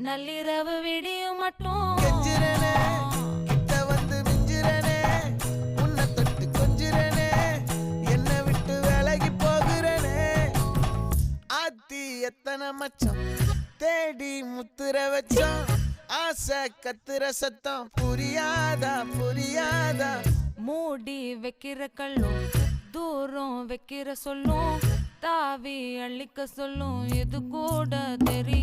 நள்ளிரவு விடியும் மட்டும் கெஞ்சிரனே கிட்ட வந்து மிஞ்சிரனே உன்னை தொட்டு கொஞ்சிரனே என்னை விட்டு விலகி போகிறனே ஆத்தி எத்தனை மச்சம் தேடி முத்துற வச்சோம் ஆசை கத்துற சத்தம் புரியாதா புரியாதா மூடி வைக்கிற கல்லும் தூரம் வைக்கிற சொல்லும் தாவி அள்ளிக்க சொல்லும் இது கூட தெரியும்